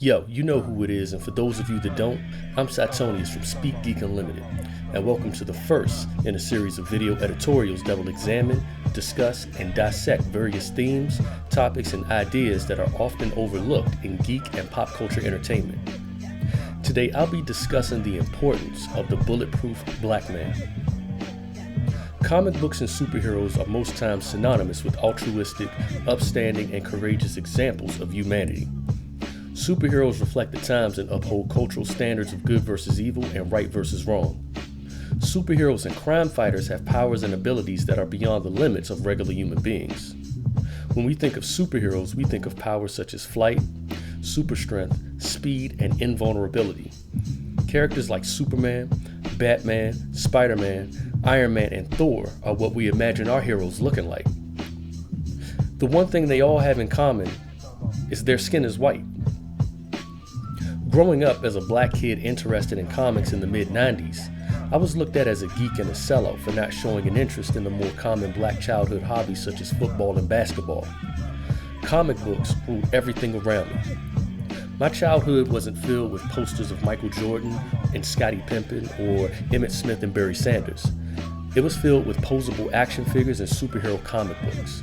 Yo, you know who it is, and for those of you that don't, I'm Cytonius from Speak Geek Unlimited, and welcome to the first in a series of video editorials that will examine, discuss, and dissect various themes, topics, and ideas that are often overlooked in geek and pop culture entertainment. Today, I'll be discussing the importance of the bulletproof black man. Comic books and superheroes are most times synonymous with altruistic, upstanding, and courageous examples of humanity. Superheroes reflect the times and uphold cultural standards of good versus evil and right versus wrong. Superheroes and crime fighters have powers and abilities that are beyond the limits of regular human beings. When we think of superheroes, we think of powers such as flight, super strength, speed, and invulnerability. Characters like Superman, Batman, Spider-Man, Iron Man, and Thor are what we imagine our heroes looking like. The one thing they all have in common is their skin is white. Growing up as a black kid interested in comics in the mid-90s, I was looked at as a geek and a sellout for not showing an interest in the more common black childhood hobbies such as football and basketball. Comic books ruled everything around me. My childhood wasn't filled with posters of Michael Jordan and Scottie Pippen or Emmitt Smith and Barry Sanders. It was filled with posable action figures and superhero comic books.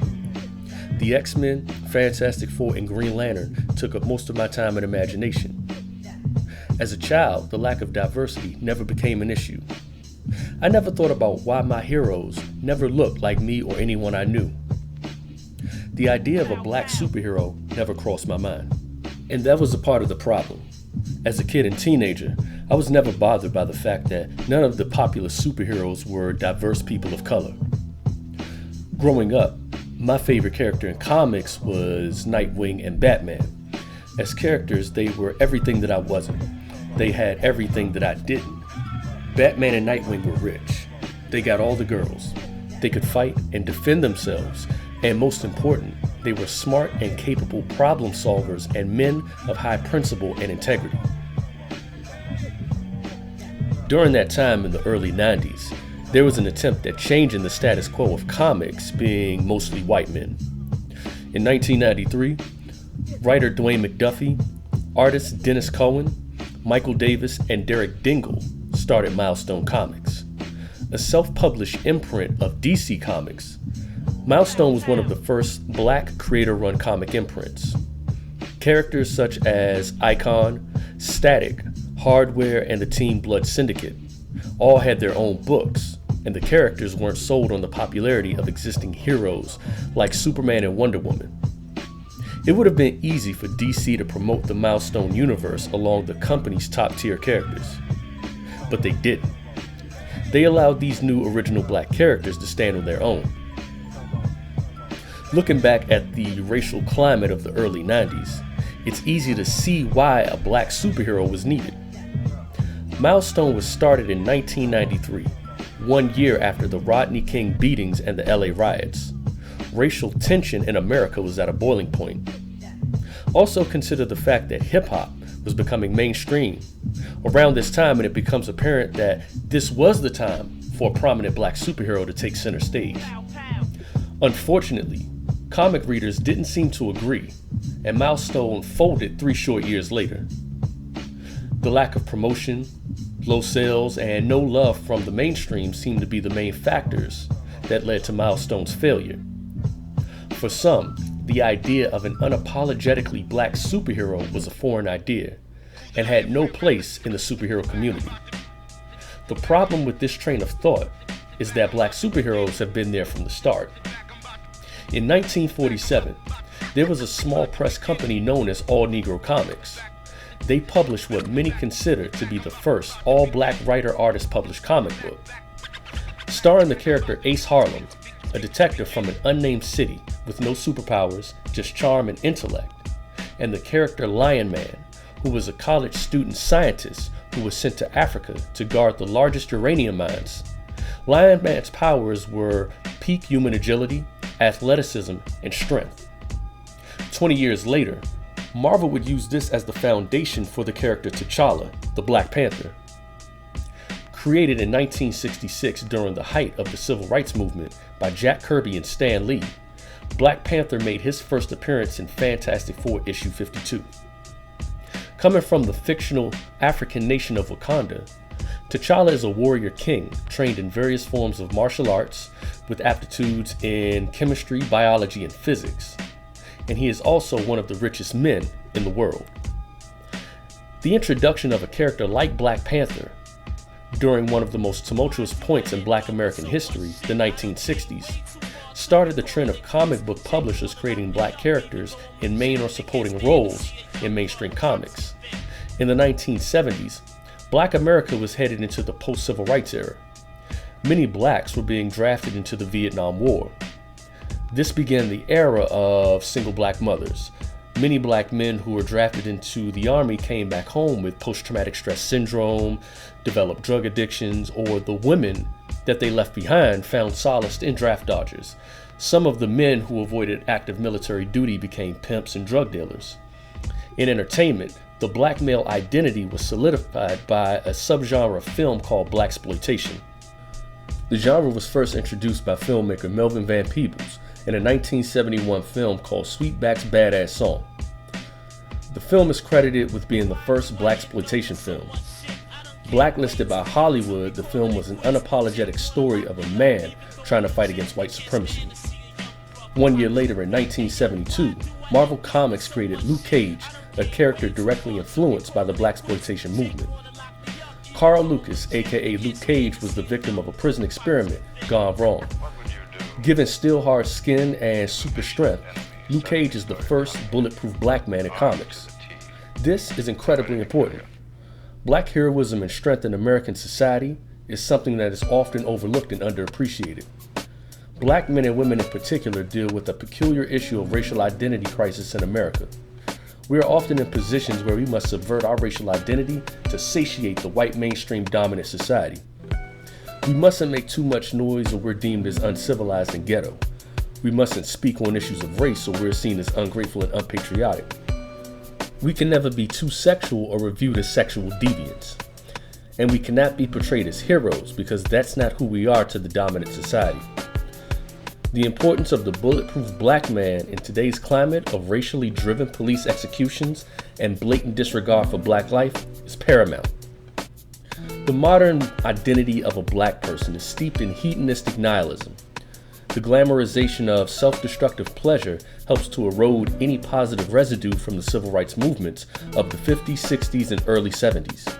The X-Men, Fantastic Four, and Green Lantern took up most of my time and imagination. As a child, the lack of diversity never became an issue. I never thought about why my heroes never looked like me or anyone I knew. The idea of a black superhero never crossed my mind. And that was a part of the problem. As a kid and teenager, I was never bothered by the fact that none of the popular superheroes were diverse people of color. Growing up, my favorite character in comics was Nightwing and Batman. As characters, they were everything that I wasn't. They had everything that I didn't. Batman and Nightwing were rich. They got all the girls. They could fight and defend themselves. And most important, they were smart and capable problem solvers and men of high principle and integrity. During that time in the early 90s, there was an attempt at changing the status quo of comics being mostly white men. In 1993, writer Dwayne McDuffie, artist Dennis Cohen, Michael Davis, and Derek Dingle started Milestone Comics, a self-published imprint of DC Comics. Milestone was one of the first black creator-run comic imprints. Characters such as Icon, Static, Hardware, and the Team Blood Syndicate all had their own books, and the characters weren't sold on the popularity of existing heroes like Superman and Wonder Woman. It would have been easy for DC to promote the Milestone universe along the company's top-tier characters, but they didn't. They allowed these new original black characters to stand on their own. Looking back at the racial climate of the early 90s, it's easy to see why a black superhero was needed. Milestone was started in 1993, 1 year after the Rodney King beatings and the LA riots. Racial tension in America was at a boiling point. Also consider the fact that hip-hop was becoming mainstream. Around this time, and it becomes apparent that this was the time for a prominent black superhero to take center stage. Unfortunately, comic readers didn't seem to agree, and Milestone folded 3 short years later. The lack of promotion, low sales, and no love from the mainstream seemed to be the main factors that led to Milestone's failure. For some, the idea of an unapologetically black superhero was a foreign idea and had no place in the superhero community. The problem with this train of thought is that black superheroes have been there from the start. In 1947, there was a small press company known as All Negro Comics. They published what many consider to be the first all-black writer-artist published comic book. Starring the character Ace Harlem, a detective from an unnamed city with no superpowers, just charm and intellect, and the character Lion Man, who was a college student scientist who was sent to Africa to guard the largest uranium mines. Lion Man's powers were peak human agility, athleticism, and strength. 20 years later, Marvel would use this as the foundation for the character T'Challa, the Black Panther. Created in 1966 during the height of the Civil Rights Movement by Jack Kirby and Stan Lee, Black Panther made his first appearance in Fantastic Four issue 52. Coming from the fictional African nation of Wakanda, T'Challa is a warrior king trained in various forms of martial arts with aptitudes in chemistry, biology, and physics. And he is also one of the richest men in the world. The introduction of a character like Black Panther during one of the most tumultuous points in Black American history, the 1960s, started the trend of comic book publishers creating Black characters in main or supporting roles in mainstream comics. In the 1970s, Black America was headed into the post-civil rights era. Many Blacks were being drafted into the Vietnam War. This began the era of single Black mothers. Many Black men who were drafted into the Army came back home with post-traumatic stress syndrome, developed drug addictions, or the women that they left behind found solace in draft dodgers. Some of the men who avoided active military duty became pimps and drug dealers. In entertainment, the Black male identity was solidified by a subgenre of film called blaxploitation. The genre was first introduced by filmmaker Melvin Van Peebles in a 1971 film called Sweetback's Badass Song. The film is credited with being the first blaxploitation film. Blacklisted by Hollywood, the film was an unapologetic story of a man trying to fight against white supremacy. 1 year later, in 1972, Marvel Comics created Luke Cage, a character directly influenced by the blaxploitation movement. Carl Lucas, aka Luke Cage, was the victim of a prison experiment gone wrong. Given steel hard skin and super strength, Luke Cage is the first bulletproof Black man in comics. This is incredibly important. Black heroism and strength in American society is something that is often overlooked and underappreciated. Black men and women in particular deal with a peculiar issue of racial identity crisis in America. We are often in positions where we must subvert our racial identity to satiate the white mainstream dominant society. We mustn't make too much noise or we're deemed as uncivilized and ghetto. We mustn't speak on issues of race or we're seen as ungrateful and unpatriotic. We can never be too sexual or reviewed as sexual deviants. And we cannot be portrayed as heroes because that's not who we are to the dominant society. The importance of the bulletproof Black man in today's climate of racially driven police executions and blatant disregard for Black life is paramount. The modern identity of a Black person is steeped in hedonistic nihilism. The glamorization of self-destructive pleasure helps to erode any positive residue from the civil rights movements of the 50s, 60s, and early 70s,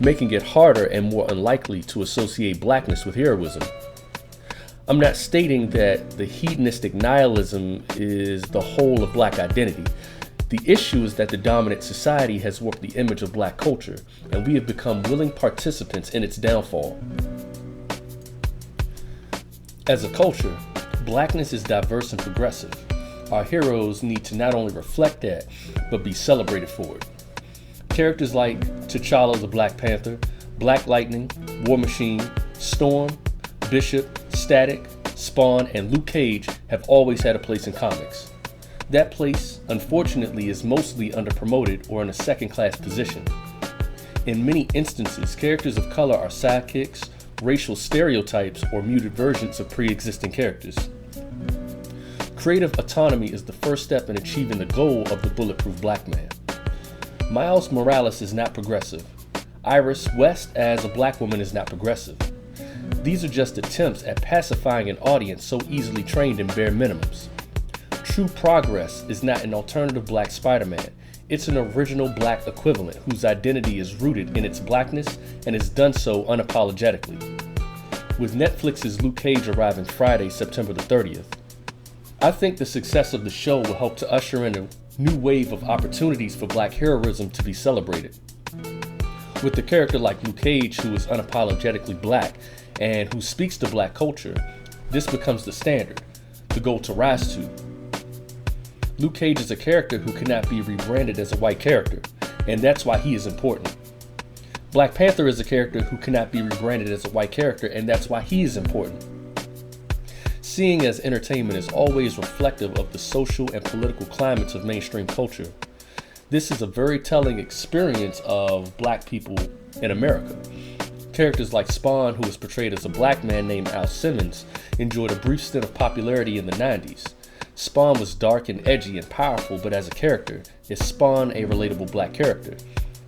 making it harder and more unlikely to associate Blackness with heroism. I'm not stating that the hedonistic nihilism is the whole of Black identity. The issue is that the dominant society has warped the image of Black culture, and we have become willing participants in its downfall. As a culture, Blackness is diverse and progressive. Our heroes need to not only reflect that, but be celebrated for it. Characters like T'Challa the Black Panther, Black Lightning, War Machine, Storm, Bishop, Static, Spawn, and Luke Cage have always had a place in comics. That place, unfortunately, is mostly underpromoted or in a second-class position. In many instances, characters of color are sidekicks, racial stereotypes, or muted versions of pre-existing characters. Creative autonomy is the first step in achieving the goal of the bulletproof Black man. Miles Morales is not progressive. Iris West as a Black woman is not progressive. These are just attempts at pacifying an audience so easily trained in bare minimums. True progress is not an alternative Black Spider-Man. It's an original Black equivalent whose identity is rooted in its Blackness and has done so unapologetically. With Netflix's Luke Cage arriving Friday, September the 30th, I think the success of the show will help to usher in a new wave of opportunities for Black heroism to be celebrated. With a character like Luke Cage, who is unapologetically Black and who speaks to Black culture, this becomes the standard, the goal to rise to. Luke Cage is a character who cannot be rebranded as a white character, and that's why he is important. Black Panther is a character who cannot be rebranded as a white character, and that's why he is important. Seeing as entertainment is always reflective of the social and political climates of mainstream culture, this is a very telling experience of Black people in America. Characters like Spawn, who was portrayed as a Black man named Al Simmons, enjoyed a brief stint of popularity in the 90s. Spawn was dark and edgy and powerful, but as a character, is Spawn a relatable black character?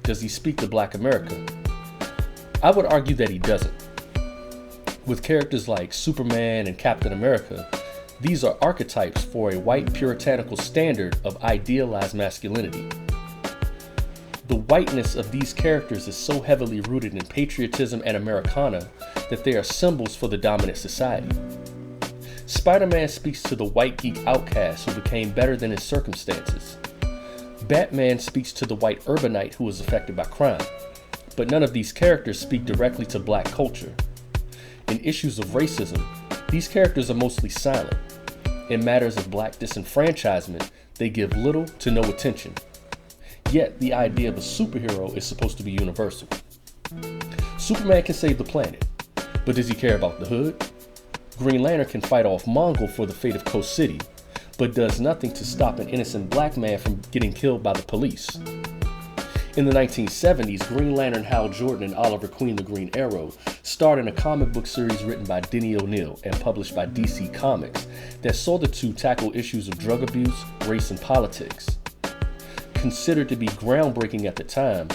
Does he speak to Black America? I would argue that he doesn't. With characters like Superman and Captain America, these are archetypes for a white puritanical standard of idealized masculinity. The whiteness of these characters is so heavily rooted in patriotism and Americana that they are symbols for the dominant society. Spider-Man speaks to the white geek outcast who became better than his circumstances. Batman speaks to the white urbanite who was affected by crime. But none of these characters speak directly to black culture. In issues of racism, these characters are mostly silent. In matters of black disenfranchisement, they give little to no attention. Yet, the idea of a superhero is supposed to be universal. Superman can save the planet, but does he care about the hood? Green Lantern can fight off Mongol for the fate of Coast City, but does nothing to stop an innocent black man from getting killed by the police. In the 1970s, Green Lantern Hal Jordan and Oliver Queen the Green Arrow starred in a comic book series written by Denny O'Neil and published by DC Comics that saw the two tackle issues of drug abuse, race, and politics. Considered to be groundbreaking at the time,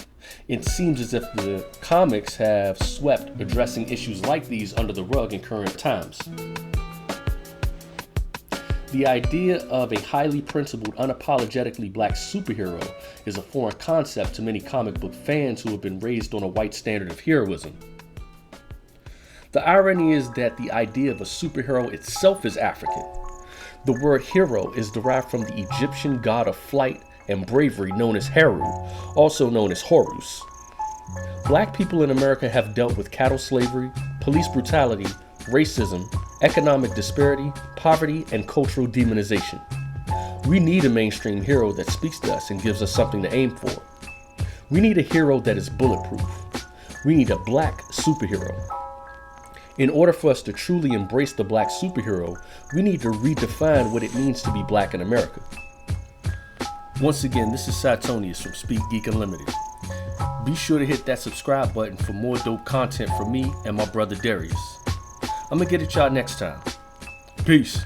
it seems as if the comics have swept addressing issues like these under the rug in current times. The idea of a highly principled, unapologetically black superhero is a foreign concept to many comic book fans who have been raised on a white standard of heroism. The irony is that the idea of a superhero itself is African. The word hero is derived from the Egyptian god of flight and bravery known as Heru, also known as Horus. Black people in America have dealt with cattle slavery, police brutality, racism, economic disparity, poverty, and cultural demonization. We need a mainstream hero that speaks to us and gives us something to aim for. We need a hero that is bulletproof. We need a black superhero. In order for us to truly embrace the black superhero, we need to redefine what it means to be black in America. Once again, this is Cytonius from Speak Geek Unlimited. Be sure to hit that subscribe button for more dope content from me and my brother Darius. I'm gonna get at y'all next time. Peace.